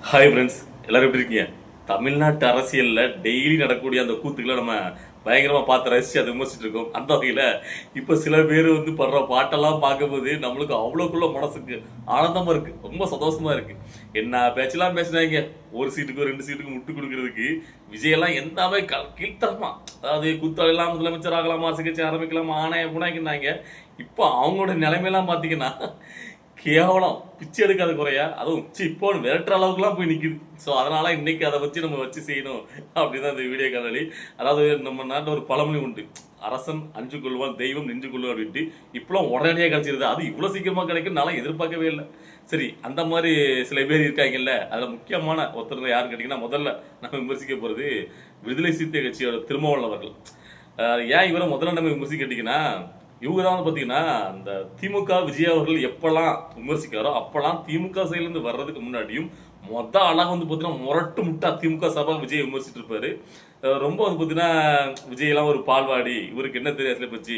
Hi friends, எல்லாரும் எப்படி இருக்கீங்க? தமிழ்நாட்டு அரசியல்ல டெய்லி நடக்கக்கூடிய அந்த கூத்துக்களை நம்ம பயங்கரமா பார்த்து ரசிச்சு அதை விமர்சிட்டு இருக்கோம். அந்த வகையில இப்ப சில பேர் படுற பாட்டெல்லாம் பார்க்கும்போது நம்மளுக்கு அவ்வளோக்குள்ள மனசுக்கு ஆனந்தமா இருக்கு, ரொம்ப சந்தோஷமா இருக்கு. என்ன பேச்செல்லாம் பேசினாங்க, ஒரு சீட்டுக்கு ரெண்டு சீட்டுக்கு முட்டு கொடுக்கறதுக்கு விஜயெல்லாம் எல்லாமே கீழ்த்தரமா, அதாவது கூத்தாளெல்லாம் முதலமைச்சர் ஆகலாமா, சிகிச்சை ஆரம்பிக்கலாமா, ஆணைய புனாக்கினாங்க. இப்போ அவங்களோட நிலைமையெல்லாம் பார்த்தீங்கன்னா கேவலம், பிச்சை எடுக்காத குறையா, அதுவும் இப்போ விரட்டுற அளவுக்குலாம் போய் நிக்குது. ஸோ அதனால இன்னைக்கு அதை வச்சு நம்ம வச்சு செய்யணும் அப்படிதான் இந்த வீடியோ காணொலி. அதாவது நம்ம நாட்டில் ஒரு பழமொழி உண்டு, அரசன் அஞ்சு கொள்வான், தெய்வம் நெஞ்சு கொள்ளும் அப்படின்ட்டு. இப்பெல்லாம் உடனடியாக கிடைச்சிருது, அது இவ்வளோ சீக்கிரமா கிடைக்கும் நான் எதிர்பார்க்கவே இல்லை. சரி, அந்த மாதிரி சில பேர் இருக்காங்கல்ல, அதில் முக்கியமான ஒருத்தர் யாருன்னு கேட்டிங்கன்னா, முதல்ல நம்ம விமர்சிக்க போகிறது விடுதலை சிறுத்தை கட்சியோட திருமாவளவன் அவர்கள். ஏன் இவரை முதல்ல நம்ம விமர்சிக்க கேட்டிங்கன்னா, இவங்க தான் பார்த்தீங்கன்னா அந்த திமுக விஜய் அவர்கள் எப்பெல்லாம் விமர்சிக்கிறாரோ அப்பெல்லாம் திமுக சைட்லேருந்து வர்றதுக்கு முன்னாடியும் ஆளாக பார்த்தீங்கன்னா முரட்டு முட்டா திமுக சார்பாக விஜய் விமர்சிட்டு இருப்பாரு. ரொம்ப பார்த்தீங்கன்னா விஜயெல்லாம் ஒரு பால்வாடி, இவருக்கு என்ன தெரியாது பற்றி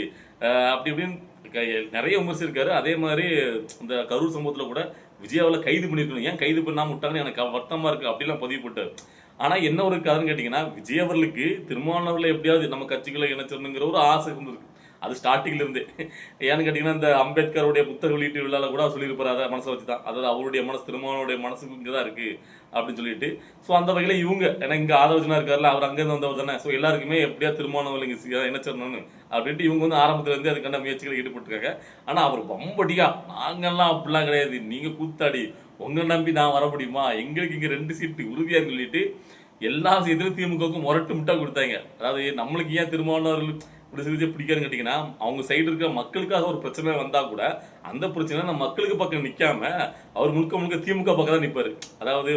அப்படி இப்படின்னு நிறைய விமர்சிருக்காரு. அதே மாதிரி இந்த கரூர் சம்பவத்தில் கூட விஜயாவில் கைது பண்ணியிருக்கணும், ஏன் கைது பண்ணாமல் விட்டாங்கன்னு எனக்கு வருத்தமாக இருக்குது அப்படிலாம் பதிவு போட்டார். ஆனால் என்ன ஒரு கதைன்னு கேட்டிங்கன்னா, விஜய் அவர்களுக்கு திருமாவளவர்களை எப்படியாவது நம்ம கட்சிகளை இணைச்சிடணுங்கிற ஒரு ஆசை இருந்திருக்கு, அது ஸ்டார்டிங்ல இருந்து. ஏன்னு கேட்டீங்கன்னா, இந்த அம்பேத்கருடைய புத்தக வெளியீட்டு விழாவில் கூட சொல்லியிருப்பாரு, அதை மனசை வச்சு தான், அதாவது அவருடைய மனசு திருமாவளவனுடைய மனசு இங்கே தான் இருக்கு அப்படின்னு சொல்லிட்டு. ஸோ அந்த வகையில் இவங்க, ஏன்னா இங்கே ஆதவஜனா இருக்காருல்ல, அவர் அங்கேருந்து வந்தவர் தானே, ஸோ எல்லாருக்குமே எப்படியா திருமாவளவன் இங்கே இணைச்சிடணும்னு அப்படின்ட்டு இவங்க ஆரம்பத்துல இருந்து அதுக்கான முயற்சிகளை ஈடுபட்டுருக்காங்க. ஆனால் அவர் வம்படியா, நாங்கெல்லாம் அப்படிலாம் கிடையாது, நீங்கள் கூத்தாடி உங்களை நம்பி நான் வர முடியுமா, எங்களுக்கு இங்கே 2 சீட்டு உறுதியாக சொல்லிட்டு எல்லா எதிர்த்து திமுகவுக்கும் முரட்டு முட்டா கொடுத்தாங்க. அதாவது நம்மளுக்கு ஏன் திருமாவளவர்கள் இப்படி சிகிச்சை பிடிக்காதுன்னு கேட்டிங்கன்னா, அவங்க சைடு இருக்கிற மக்களுக்காக ஒரு பிரச்சனை வந்தால் கூட அந்த பிரச்சனை நம்ம மக்களுக்கு பக்கம் நிற்காம அவர் முழுக்க திமுக பக்கம் தான் நிற்பாரு. அதாவது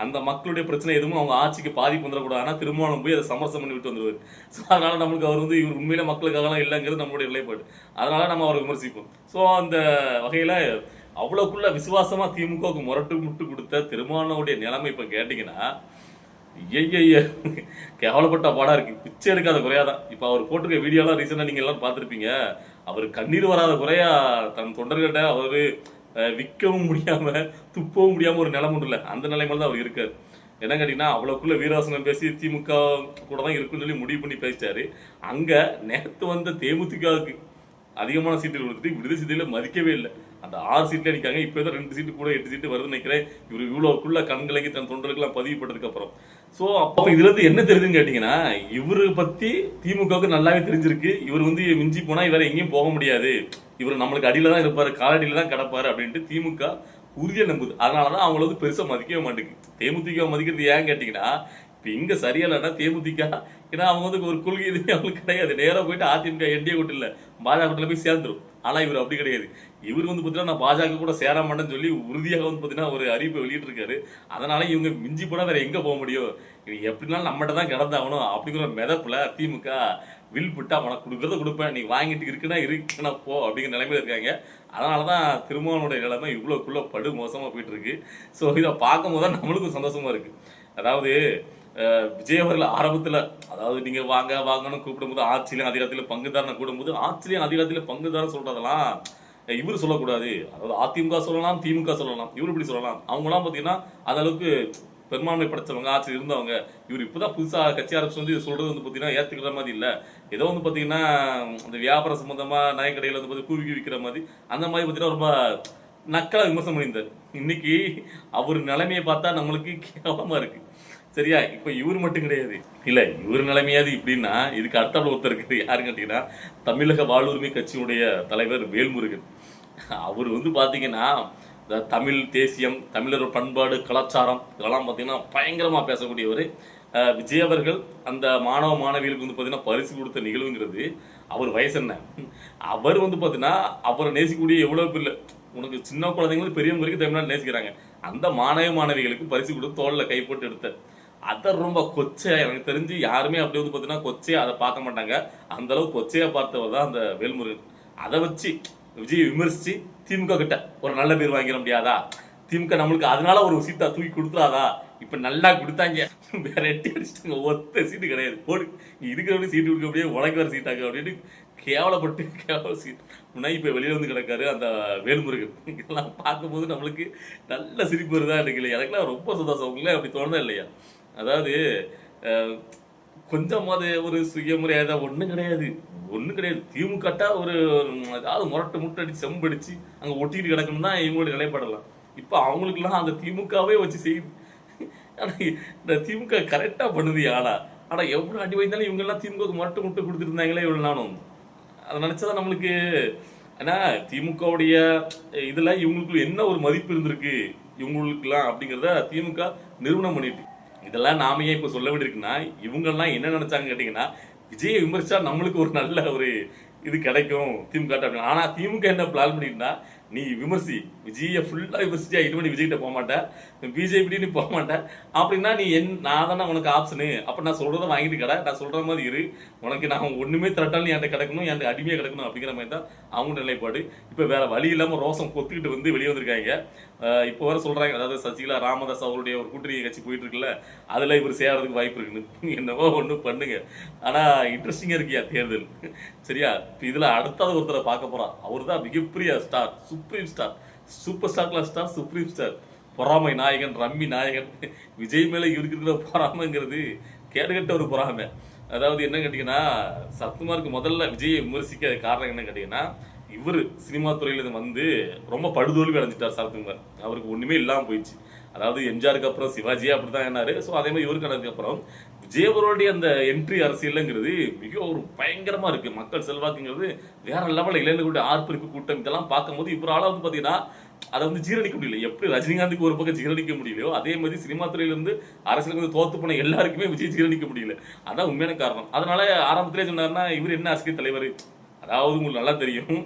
அந்த மக்களுடைய பிரச்சனை எதுவும் அவங்க ஆட்சிக்கு பாதிப்பு வந்துடக்கூடாது, ஆனால் திருமணம் போய் அதை சமரசம் பண்ணி விட்டு வந்துடுவார். ஸோ அதனால நம்மளுக்கு அவர் இவர் உண்மையில மக்களுக்காகலாம் இல்லைங்கிறது நம்மளுடைய நிலைப்பாடு. அதனால நம்ம அவரை விமர்சிப்போம். ஸோ அந்த வகையில் அவ்வளோக்குள்ள விசுவாசமாக திமுகவுக்கு முரட்டு முட்டு கொடுத்த திருமாவளவனுடைய நிலைமை இப்போ கேட்டிங்கன்னா, ஐய கேவலப்பட்ட பாடா இருக்கு, பிச்சை எடுக்காத குறையாதான். இப்ப அவர் போட்டிருக்க வீடியோலாம் ரீசெண்டா நீங்க எல்லாம் பார்த்திருப்பீங்க. அவர் கண்ணீர் வராத குறையா தன் தொண்டர்கிட்ட அவரு விற்கவும் முடியாம துப்பவும் முடியாம ஒரு நிலைமை உண்டுல, அந்த நிலைமையில தான் அவர் இருக்காரு. என்ன கேட்டீங்கன்னா, அவ்வளவுக்குள்ள வீராசனம் பேசி திமுக கூட தான் இருக்குன்னு சொல்லி முடிவு பண்ணி பேசிட்டாரு. அங்க நேற்று வந்த தேமுதிகவுக்கு அதிகமான சீட்டு கொடுத்துட்டு விடுதலை சிதையில மதிக்கவே இல்லை. அந்த 6 சீட்ல நிற்காங்க. இப்போ தான் 2 சீட்டு கூட 8 சீட்டு வருதுன்னு நினைக்கிறேன். இவர் இவ்வளோக்குள்ள கண்கலங்கி தன் தொண்டர்களுக்கெல்லாம் பதிவு பண்ணதுக்கு அப்புறம். ஸோ அப்போ இதுல இருந்து என்ன தெரியுதுன்னு கேட்டீங்கன்னா, இவரை பத்தி திமுகவுக்கு நல்லாவே தெரிஞ்சிருக்கு. இவர் மிஞ்சி போனா இவரை எங்கேயும் போக முடியாது, இவர் நம்மளுக்கு அடியில தான் இருப்பாரு, காலடியில தான் கிடப்பாரு அப்படின்ட்டு திமுக உறுதியா நம்புது. அதனாலதான் அவங்களுக்கு பெருசா மதிக்கவே மாட்டேங்குது. தேமுதிக மதிக்கிறது ஏன் கேட்டீங்கன்னா, இப்ப இங்க சரியில்லைன்னா தேமுதிக, ஏன்னா அவங்க ஒரு கொள்கை எதுவுமே அவங்களுக்கு கிடையாது, நேராக போயிட்டு அதிமுக என்டிஏ கூட்டு இல்லை பாஜக கூட்டில் போய் சேர்ந்துடும். ஆனா இவர் அப்படி கிடையாது. இவர் பார்த்தீங்கன்னா நான் பாஜக கூட சேர மாட்டேன்னு சொல்லி உறுதியாக பார்த்தீங்கன்னா ஒரு அறிவிப்பை வெளியிட்டு இருக்காரு. அதனால இவங்க மிஞ்சி போனா வேற எங்க போக முடியும், இவங்க எப்படினாலும் நம்மகிட்ட தான் கிடந்தாகணும் அப்படிங்கிற மிதப்புல திமுக வில் புட்டா உனக்கு கொடுக்கறத கொடுப்பேன், நீ வாங்கிட்டு இருக்குன்னா போ அப்படிங்கிற நிலைமையில இருக்காங்க. அதனாலதான் திருமாவளவனுடைய நிலைமை இவ்வளவுக்குள்ள படு மோசமா போயிட்டு இருக்கு. ஸோ இதை பார்க்கும் போது தான் நம்மளுக்கும் சந்தோஷமா இருக்கு. அதாவது விஜய் அவர்கள் ஆரம்பத்தில், அதாவது நீங்க வாங்கன்னு கூப்பிடும்போது ஆட்சியிலும் அதிகாரத்திலும் பங்குதாரனை கூடும்போது ஆட்சியிலும் அதிகாரத்திலும் பங்குதாரன் சொல்றதெல்லாம் இவரு சொல்லக்கூடாது. அதாவது அதிமுக சொல்லலாம், திமுக சொல்லலாம், இவரு இப்படி சொல்லலாம். அவங்கலாம் பார்த்தீங்கன்னா அந்த அளவுக்கு பெரும்பான்மை படைச்சவங்க, ஆட்சி இருந்தவங்க. இவர் இப்பதான் புதுசா கட்சி ஆரம்பிச்சு சொல்றது பார்த்தீங்கன்னா ஏத்துக்கிற மாதிரி இல்லை. ஏதோ பார்த்தீங்கன்னா அந்த வியாபார சம்பந்தமா நகைக்கடையில் கூவி விற்கிற மாதிரி, அந்த மாதிரி பார்த்தீங்கன்னா ரொம்ப நக்கலா விமர்சனம் பண்ணியிருந்தார். இன்னைக்கு அவர் நிலைமையை பார்த்தா நம்மளுக்கு கேவலமா இருக்கு. சரியா, இப்ப இவர் மட்டும் கிடையாது, இல்ல இவர் நிலைமையாது இப்படின்னா இதுக்கு அடுத்தாப்புல ஒருத்தர் இருக்குது. யாருன்னு கேட்டீங்கன்னா, தமிழக வாழ்வுரிமை கட்சியுடைய தலைவர் வேல்முருகன். அவர் பாத்தீங்கன்னா தமிழ் தேசியம், தமிழர் பண்பாடு, கலாச்சாரம் இதெல்லாம் பார்த்தீங்கன்னா பயங்கரமா பேசக்கூடியவர். விஜய் அவர்கள் அந்த மாணவ மாணவிகளுக்கு பார்த்தீங்கன்னா பரிசு கொடுத்த நிகழ்வுங்கிறது, அவர் வயசு என்ன, அவர் பார்த்தீங்கன்னா அவரை நேசிக்கக்கூடிய எவ்வளவு பிள்ளை, உனக்கு சின்ன குழந்தைங்களுக்கு பெரியவங்க வரைக்கும் தமிழ்நாடு நேசிக்கிறாங்க. அந்த மாணவ மாணவிகளுக்கு பரிசு கொடுத்து தோல்ல கை போட்டு எடுத்தார். அதை ரொம்ப கொச்சையா, எனக்கு தெரிஞ்சு யாருமே அப்படி பார்த்தீங்கன்னா கொச்சையா அதை பார்க்க மாட்டாங்க. அந்த அளவுக்கு கொச்சையா பார்த்தவர் தான் அந்த வேல்முருகன். அதை வச்சு விஜய் விமர்சிச்சு திமுக கிட்ட ஒரு நல்ல பேர் வாங்கிட முடியாதா, திமுக நம்மளுக்கு அதனால ஒரு சீட்டா தூக்கி கொடுத்துறாதா, இப்ப நல்லா கொடுத்தாங்க வேற எட்டி அடிச்சுட்டாங்க, ஒத்த சீட்டு கிடையாது போடு, இருக்கிறவங்க சீட்டு கொடுக்க முடியாது, உனக்கு வேற சீட்டாங்க அப்படின்னு கேவலப்பட்டு முன்னாடி இப்போ வெளியில வந்து கிடக்காரு அந்த வேல்முருகன். இதெல்லாம் பார்க்கும்போது நம்மளுக்கு நல்ல சிரிப்பு வருதா இருக்குல்ல, எனக்குலாம் ரொம்ப சந்தோஷம். உங்களே அப்படி தோணுதா இல்லையா? அதாவது கொஞ்சமாவது ஒரு சுயமரியாதை ஒன்றும் கிடையாது, ஒன்றும் கிடையாது. திமுகட்டா ஒரு ஏதாவது முரட்டு முட்டை அடிச்சு செம்படிச்சு அங்கே ஒட்டிட்டு கிடக்கணும் தான் இவங்களோட நிலைப்பாடலாம். இப்போ அவங்களுக்குலாம் அந்த திமுகவே வச்சு செய்யுது. ஆனால் இந்த திமுக கரெக்டாக பண்ணுது ஆளா. ஆனால் எவ்வளோ அடி வைத்தாலும் இவங்கெல்லாம் திமுக முரட்டு முட்டை கொடுத்துருந்தாங்களே இவ்வளோ நானும். அதை நினச்சதான் நம்மளுக்கு. ஆனால் திமுகவுடைய இதில் இவங்களுக்கு என்ன ஒரு மதிப்பு இருந்திருக்கு இவங்களுக்குலாம் அப்படிங்கிறத திமுக நிறுவனம் பண்ணிட்டு. இதெல்லாம் நாம ஏன் இப்போ சொல்ல வேண்டியிருக்குன்னா, இவங்கெல்லாம் என்ன நினைச்சாங்க கேட்டிங்கன்னா, விஜயை விமர்சிச்சா நம்மளுக்கு ஒரு நல்ல ஒரு இது கிடைக்கும் திமுக அப்படின்னு. ஆனால் திமுக என்ன பிளான் பண்ணிட்டுனா, நீ விமர்சி, விஜயை ஃபுல்லாக விமர்சிச்சா இனிமேல் விஜய்கிட்ட போக மாட்டேன், பிஜேபி நீ போக மாட்டேன் அப்படின்னா நீ நான் தானே உனக்கு ஆப்ஷனு. அப்போ நான் சொல்கிறத வாங்கிட்டு கடை, நான் சொல்கிற மாதிரி இரு, உனக்கு நான் ஒன்றுமே திரட்டாலும் என்கிட்ட கிடக்கணும், என்கிட்ட அடிமையாக கிடக்கணும் அப்படிங்கிற மாதிரி தான் அவங்க நிலைப்பாடு. இப்போ வேற வழி இல்லாமல் ரோசம் கொத்துக்கிட்டு வந்து வெளியே வந்திருக்காங்க. இப்போ வர சொல்கிறாங்க, அதாவது சசிகலா ராமதாஸ் அவருடைய ஒரு கூட்டணி கட்சி போயிட்டு இருக்குல்ல, அதில் இவர் சேரதுக்கு வாய்ப்பு இருக்குன்னு. என்னவோ ஒன்று பண்ணுங்க. ஆனால் இன்ட்ரெஸ்டிங்காக இருக்கியா தேர்தல், சரியா? இப்போ இதில் அடுத்தாவது ஒருத்தரை பார்க்க போகிறான். அவர் தான் மிகப்பெரிய star, supreme star, super star class star, supreme star, பொறாமை நாயகன், ரம்மி நாயகன். விஜய் மேலே இருக்கிற பொறாமைங்கிறது கேடுகட்ட ஒரு பொறாமை. அதாவது என்ன கேட்டிங்கன்னா, சரத்குமாருக்கு முதல்ல விஜயை விமர்சிக்க காரணம் என்ன கேட்டிங்கன்னா, இவர் சினிமா துறையில வந்து ரொம்ப படுதோல்வி அடைஞ்சிட்டார் சரத்குமார். அவருக்கு ஒன்றுமே இல்லாமல் போயிடுச்சு. அதாவது எம்ஜிஆருக்கு அப்புறம் சிவாஜியே அப்படி தான் என்னாரு. ஸோ அதே மாதிரி இவருக்கு ஆனதுக்கப்புறம் விஜய் அவருடைய அந்த என்ட்ரி அரசியலுங்கிறது மிக ஒரு பயங்கரமாக இருக்குது. மக்கள் செல்வாக்குங்கிறது வேற லெவலில் இளைஞர்களுடைய ஆர்ப்பரிப்பு கூட்டம் இதெல்லாம் பார்க்கும்போது இவரால் வந்து பார்த்தீங்கன்னா அதை வந்து ஜீரணிக்க முடியல. எப்படி ரஜினிகாந்துக்கு ஒரு பக்கம் ஜீரணிக்க முடியலையோ, அதே மாதிரி சினிமா துறையிலிருந்து அரசியலுக்கு வந்து தோத்து போன எல்லாருக்குமே விஜய் ஜீரணிக்க முடியல. அதான் உண்மையான காரணம். அதனால ஆரம்பத்திலே சொன்னார்னா, இவர் என்ன அரசியல் தலைவர், அதாவது உங்களுக்கு நல்லா தெரியும்,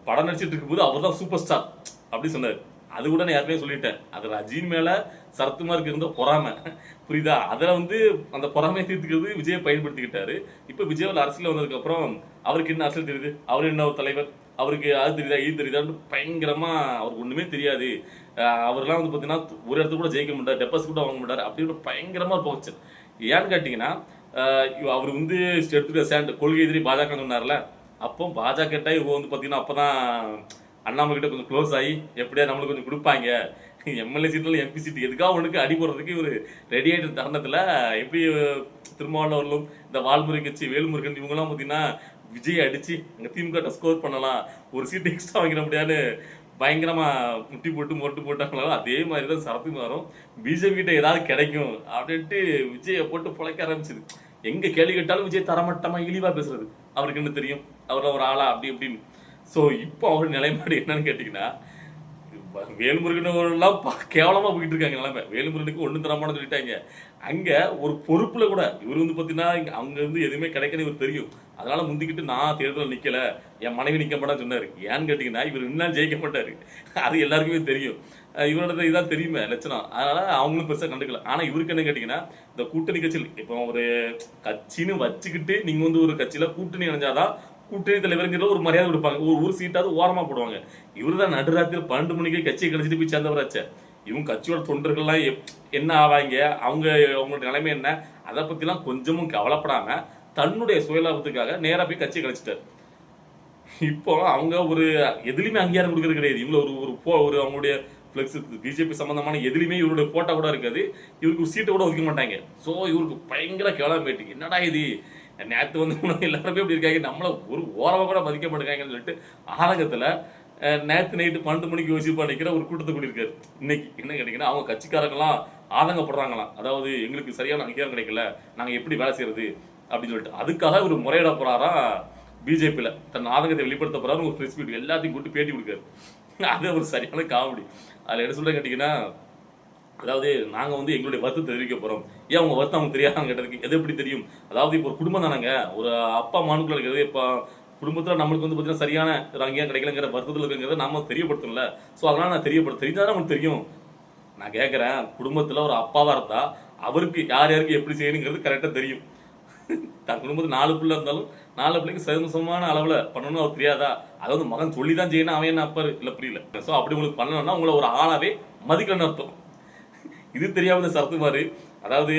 படம் நடிச்சிட்டு இருக்கும்போது அவர் தான் சூப்பர் ஸ்டார் அப்படி சொன்னார். அது கூட நான் யாருமே சொல்லிட்டேன், அது ரஜினி மேல சரத்குமாருக்கு இருந்த பொறாமை, புரியுதா? அதில் வந்து அந்த பொறாமையை தீர்த்துக்கிறது விஜயை பயன்படுத்திக்கிட்டாரு. இப்போ விஜய் அரசியல் வந்ததுக்கு அப்புறம் அவருக்கு என்ன அரசியல் தெரியுது, அவர் என்ன ஒரு தலைவர், அவருக்கு அது தெரியுதா இது தெரியுதான்னு பயங்கரமா அவருக்கு ஒண்ணுமே தெரியாது. அவர்லாம் வந்து பார்த்தீங்கன்னா ஒரு இடத்துல கூட ஜெயிக்க மாட்டார், டெபாசிட் கூட வாங்க மாட்டார் அப்படின்னு பயங்கரமா போச்சு. ஏன்னு கேட்டீங்கன்னா, அவர் வந்து எடுத்துக்கிற ஸ்டாண்ட் கொள்கை எதிரி பாஜக சொன்னார்ல, அப்போ பாஜக கேட்டா இவங்க வந்து பார்த்தீங்கன்னா அப்பதான் அண்ணாமலை கிட்ட கொஞ்சம் க்ளோஸ் ஆகி எப்படியா நம்மளுக்கு கொஞ்சம் கொடுப்பாங்க, எம்எல்ஏ சீட்டில் எம்பி சீட்டு எதுக்காக ஒன்றுக்கு அடி போடுறதுக்கு இவர் ரெடி ஆகிட்ட தருணத்தில் எப்படி திருமாவளவர்களும் இந்த வால்முறை கட்சி வேல்முருகன் இவங்கெல்லாம் பார்த்தீங்கன்னா விஜய் அடிச்சு அங்கே திமுக ஸ்கோர் பண்ணலாம், ஒரு சீட்டு எக்ஸ்ட்ரா வாங்கிட முடியாது பயங்கரமா முட்டி போட்டு முரட்டு போட்டாங்களோ, அதே மாதிரி தான் சரத்குமாரும் பிஜேபி கிட்ட ஏதாவது கிடைக்கும் அப்படின்ட்டு விஜயை போட்டு பிழைக்க ஆரம்பிச்சது. எங்க கேள்வி கேட்டாலும் விஜய் தரமட்டமா இழிவா பேசுறது, அவருக்கு என்ன தெரியும், அவர் ஒரு ஆளா அப்படி இப்படின்னு. ஸோ இப்போ அவர் நிலைப்பாடு என்னன்னு கேட்டீங்கன்னா, வேல்முருகனெல்லாம் கேவலமா போயிட்டு இருக்காங்க நிலைமை. வேல்முருகனுக்கு ஒன்றும் தரமானு சொல்லிட்டாங்க. அங்க ஒரு பொறுப்புல கூட இவர் வந்து பார்த்தீங்கன்னா அங்க இருந்து எதுவுமே கிடைக்கணும் இவர் தெரியும். அதனால முந்திக்கிட்டு நான் தேர்தலில் நிக்கல, என் மனைவி நிக்க மாட்டான்னு சொன்னாரு. ஏன்னு கேட்டீங்கன்னா, இவர் இன்னும் ஜெயிக்க மாட்டாரு, அது எல்லாருக்குமே தெரியும். இவரோட இதான் தெரியுமே லட்சணம். அதனால அவங்களும் பெருசாக கண்டுக்கல. ஆனா இவருக்கு என்ன கேட்டீங்கன்னா, இந்த கூட்டணி கட்சியில் இப்போ ஒரு கட்சின்னு வச்சுக்கிட்டு நீங்க வந்து ஒரு கட்சியில கூட்டணி அடைஞ்சாதான் கூட்டணி தலைவருங்கிற ஒரு மரியாதை கொடுப்பாங்க, ஒரு சீட்டாவது ஓரமா போடுவாங்க. இவர் தான் நடுராத்திரி 12 மணிக்கு கட்சியை கழிச்சிட்டு போய் சேர்ந்தவராச்சே. இவங்க கட்சியோட தொண்டர்கள்லாம் என்ன ஆவாங்க, அவங்களோட நிலைமை என்ன, அதை பத்திலாம் கொஞ்சமும் கவலைப்படாம தன்னுடைய சுயலாபத்துக்காக நேரா போய் கட்சியை கழிச்சிட்டாரு. இப்போ அவங்க ஒரு எதுலையுமே அங்கீகாரம் கொடுக்கறது கிடையாது. இவங்க ஒரு அவங்களுடைய பிளெக்ஸ் பிஜேபி சம்பந்தமான எதுலையுமே இவருடைய போட்டோ கூட இருக்காது, இவருக்கு ஒரு சீட்டை கூட ஒதுக்க மாட்டாங்க. ஸோ இவருக்கு பயங்கர கேவலம் போயிட்டு, என்னடா இது நேற்று வந்து எல்லாருமே இப்படி இருக்காங்க, நம்மள ஒரு ஓரமாக கூட மதிக்க மாட்டேங்காங்கன்னு சொல்லிட்டு ஆதங்கத்தில் நேற்று நைட்டு 12 மணிக்கு யோசிப்பா நிற்கிற ஒரு கூட்டத்தை கூட்டியிருக்காரு. இன்னைக்கு என்ன கேட்டீங்கன்னா, அவங்க கட்சிக்காரங்களாம் ஆதங்கப்படுறாங்களாம், அதாவது எங்களுக்கு சரியான அங்கீகாரம் கிடைக்கல, நாங்கள் எப்படி வேலை செய்யறது அப்படின்னு சொல்லிட்டு. அதுக்காக ஒரு முறையிட போறாரா பிஜேபியில், தன் ஆதங்கத்தை வெளிப்படுத்த போறாரு. ஒரு ப்ரெஸ் மீட் எல்லாத்தையும் கூட்டு பேட்டி கொடுக்காரு. அது ஒரு சரியான காமெடி. அதில் என்ன சொல்ல கேட்டீங்கன்னா, அதாவது நாங்கள் வந்து எங்களுடைய வருத்தத்தை தெரிவிக்க போகிறோம். ஏன் அவங்க வருத்தம் அவங்க தெரியாதான்னு கேட்டதுக்கு, எது எப்படி தெரியும், அதாவது இப்போ ஒரு குடும்பம் தானங்க, ஒரு அப்பா மானுக்குள்ள இருக்கிறது, இப்போ குடும்பத்தில் நம்மளுக்கு வந்து பார்த்தீங்கன்னா சரியான ஒரு அங்கேயும் கிடைக்கலங்கிற வருத்தத்தில் இருக்குங்கிறத நம்ம தெரியப்படுத்தணும்ல. ஸோ அதனால் நான் தெரிஞ்சாதான் நமக்கு தெரியும். நான் கேட்குறேன், குடும்பத்தில் ஒரு அப்பாவாக இருந்தால் அவருக்கு யார் யாருக்கு எப்படி செய்யணுங்கிறது கரெக்டாக தெரியும். தன் குடும்பத்தில் 4 பிள்ளை இருந்தாலும் 4 பிள்ளைக்கு சமமான அளவில் பண்ணணும்னு அவர் தெரியாதா? அதாவது மகன் சொல்லி தான் செய்யணும், அவன் என்ன அப்பாரு இல்லை புரியல. ஸோ அப்படி உங்களுக்கு பண்ணணும்னா உங்களை ஒரு ஆளாவே மதிக்கணும்னு அர்த்தம். இது தெரியாம சரத்குமார், அதாவது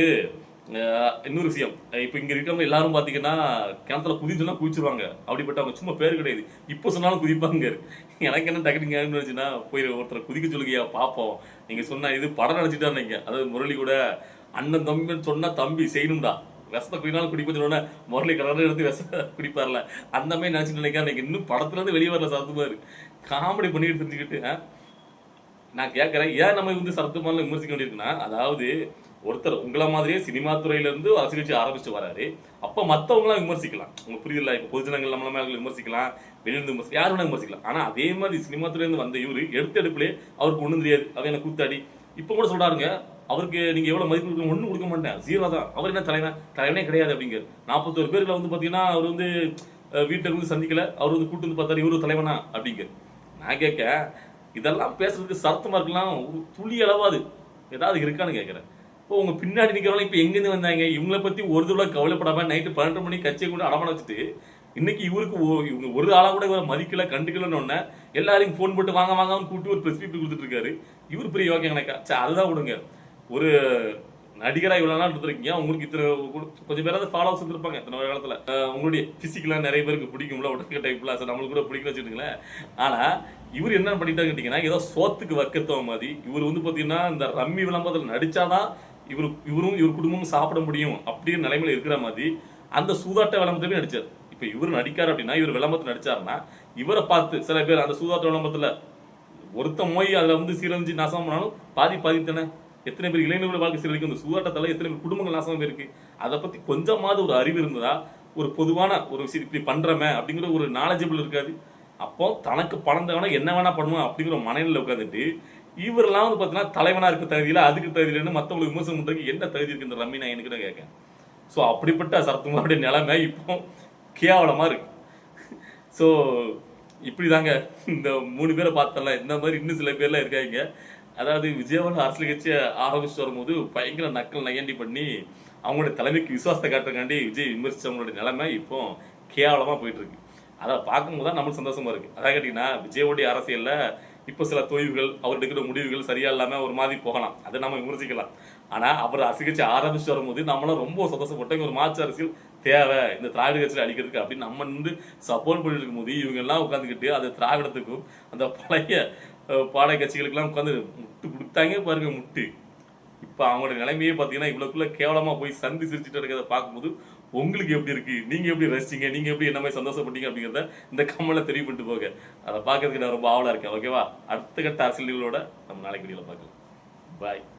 இன்னொரு விஷயம், இப்போ இங்க இருக்கவங்க எல்லாரும் பாத்தீங்கன்னா கிணத்துல குதிச்சுன்னா குதிச்சிருவாங்க. அப்படிப்பட்டவங்க சும்மா பேர் கிடையாது. இப்போ சொன்னாலும் குதிப்பாங்க. எனக்கு என்ன டக்குனு ஞாபகம் வந்துச்சுன்னா, போய் ஒருத்தரை குதிக்க சொல்லுங்கய்யா பாப்போம். நீங்க சொன்ன இது படம் நடிச்சுட்டான்னு நீங்க. அதாவது முரளி கூட அண்ணன் தம்பின்னு சொன்னா தம்பி செய்யணும்டா. விஷத்தை குடினாலும் குடிப்பேன்னு சொன்னா முரளி கடனை எடுத்து விஷ குடிப்பார்ல. அந்த மாதிரி நினைச்சுட்டு நினைக்கிறேன். நீங்க இன்னும் படத்துல இருந்து வெளியே வரல சரத்குமார். காமெடி பண்ணிட்டு தெரிஞ்சுக்கிட்டு நான் கேட்கறேன், ஏன் நம்ம வந்து சரத்குமார்ல விமர்சிக்க வேண்டியிருக்குன்னா, அதாவது ஒருத்தர் உங்கள மாதிரியே சினிமா துறையில இருந்து அரசியல் கட்சி ஆரம்பிச்சு வராரு. அப்ப மத்தவங்களாம் விமர்சிக்கலாம். உங்களுக்கு புரியுதுல்ல? இப்ப பொதுஜனங்கள் நம்மள மேல விமர்சிக்கலாம், வெளியிருந்து யார் வேணா விமர்சிக்கலாம். ஆனா அதே மாதிரி சினிமா துறையில இருந்து வந்த இவரு எடுத்த எடுப்பிலே அவருக்கு ஒண்ணும் தெரியாது. அவன் என்ன கூத்தாடி. இப்ப கூட சொல்றாருங்க, அவருக்கு நீங்க எவ்வளவு மதிப்பு கொடுக்கணும், ஒண்ணும் கொடுக்க மாட்டேன். 0 தான். அவர் என்ன தலைவன்? தலைவனே கிடையாது அப்படிங்கிறார். 41 பேர்ல வந்து பாத்தீங்கன்னா, அவர் வந்து வீட்டுல இருந்து சந்திக்கல. அவர் வந்து கூட்டு வந்து பார்த்தாரு, இவரு தலைவனா அப்படிங்கிறார். நான் கேட்க, இதெல்லாம் பேசுறதுக்கு சரத்குமார்க்கெல்லாம் ஒரு துளி அளவாது ஏதாவது இருக்கான்னு கேட்கிறேன். இப்போ உங்க பின்னாடி நிக்கிறவங்க இப்ப எங்கிருந்து வந்தாங்க? இவங்களை பத்தி ஒரு தடவை கவலைப்படாம நைட்டு 12 மணி கட்சியை கூட அடமான வச்சுட்டு இன்னைக்கு இவருக்கு இவங்க ஒரு ஆளா கூட இவரை மதிக்கல கண்டுக்கலன்னு ஒண்ணு எல்லாரையும் போன் போட்டு வாங்க வாங்கன்னு கூப்பிட்டு ஒரு பிரஸ் மீட் கொடுத்துட்டு இருக்காரு. இவர் பெரிய யோகா கணக்கா? சரி அதுதான் விடுங்க. ஒரு நடிகரா இவ்வளவு நாள் இருந்திருக்கீங்க, உங்களுக்கு இத்தனை கொஞ்சம் பேராவது ஃபாலோவர்ஸ் இருந்திருப்பாங்க இத்தனை காலத்துல. உங்களுடைய பிசிக்கலா நிறைய பேருக்கு பிடிக்கும்ல, உடனே டைப்ல நம்மளுக்கு கூட பிடிக்கும் வச்சுட்டுங்களேன். ஆனா இவர் என்ன பண்ணிட்டாரு கேட்டீங்கன்னா, ஏதோ சோத்துக்கு வக்கத்தவ மாதிரி இவர் வந்து பாத்தீங்கன்னா இந்த ரம்மி விளம்பரத்தில் நடிச்சாதான் இவரும் இவர் குடும்பமும் சாப்பிட முடியும் அப்படிங்கிற நிலைமையில இருக்கிற மாதிரி அந்த சூதாட்ட விளம்பரத்திலே நடிச்சார். இப்ப இவர் நடிக்காரு அப்படின்னா, இவர் விளம்பரத்தில் நடிச்சாருன்னா இவரை பார்த்து சில பேர் அந்த சூதாட்ட விளம்பரத்துல ஒருத்த மொய் அதுல வந்து சீரழிஞ்சு நாசம் பண்ணாலும் பாதி பாதி தானே. எத்தனை பேர் இளைஞர்களோட வாழ்க்கை சீரழிக்கும் இந்த சூதாட்டத்தால எத்தனை பேர் குடும்பங்கள் நாசமா இருக்கு. அதை பத்தி கொஞ்சமாவது ஒரு அறிவு இருந்ததா, ஒரு பொதுவான ஒரு விஷயம் இப்படி பண்றமே அப்படிங்கிற ஒரு நாலேஜபிள் இருக்காது. அப்போ தனக்கு பணம் தேவைன்னா என்ன வேணா பண்ணுவோம் அப்படிங்கிற மனநிலையில் உட்காந்துட்டு இவரெல்லாம் வந்து பார்த்தீங்கன்னா தலைவனா இருக்க தகுதியில அதுக்கு தகுதியிலன்னு மற்றவங்களுக்கு விமர்சனம் பண்றதுக்கு என்ன தகுதி இருக்கு இந்த ரம்மி நான் எனக்கு தான் கேட்கேன். ஸோ அப்படிப்பட்ட சரத்குமாருடைய நிலைமை இப்போ கேவலமா இருக்கு. ஸோ இப்படிதாங்க இந்த 3 பேரை பார்த்தல. இந்த மாதிரி இன்னும் சில பேர்லாம் இருக்காங்க. அதாவது விஜயவாட அரசியல் கட்சியை ஆரம்பிச்சு வரும்போது பயங்கர நக்கல் நையாண்டி பண்ணி அவங்களுடைய தலைமைக்கு விசுவாசத்தை காட்டுறக்காண்டி விஜய் விமர்சிச்சவங்களுடைய நிலைமை இப்போ கேவலமா போயிட்டு இருக்கு. அதை பார்க்கும்போது தான் நம்மளுக்கு சந்தோஷமா இருக்கு. அதான் கேட்டீங்கன்னா விஜயோடைய அரசியல்ல இப்போ சில தொய்வுகள், அவர் எடுக்கிற முடிவுகள் சரியா இல்லாம ஒரு மாதிரி போகலாம், அதை நம்ம விமர்சிக்கலாம். ஆனா அவர் அரசியல் கட்சி ஆரம்பிச்சு வரும்போது நம்மளாம் ரொம்ப சந்தோஷப்பட்டோம். ஒரு மாற்று அரசியல் தேவை இந்த திராவிட கட்சியில் அடிக்கிறதுக்கு அப்படின்னு நம்ம வந்து சப்போர்ட் பண்ணிட்டு இருக்கும்போது இவங்க எல்லாம் உட்காந்துக்கிட்டு அந்த திராவிடத்துக்கும் அந்த பழைய பாடை கட்சிகளுக்கெல்லாம் உட்காந்து முட்டு கொடுத்தாங்க பாருங்க முட்டு. இப்ப அவங்களோட நிலைமையே பாத்தீங்கன்னா இவ்வளவுக்குள்ள கேவலமா போய் சந்தி சிரிச்சுட்டு இருக்கிறத பார்க்கும்போது உங்களுக்கு எப்படி இருக்கு? நீங்க எப்படி ரசிச்சீங்க? நீங்க எப்படி என்ன மாதிரி சந்தோஷப்பட்டீங்க அப்படிங்கிறத இந்த கமெண்ட்ல தெரிய பண்ணிட்டு போக. அதை பார்க்கறதுக்கு நான் ரொம்ப ஆவலா இருக்கேன். ஓகேவா? அடுத்த கட்ட அரசியல்களோட நம்ம நாளைக்கு வீடியோல பார்க்கலாம். பாய்.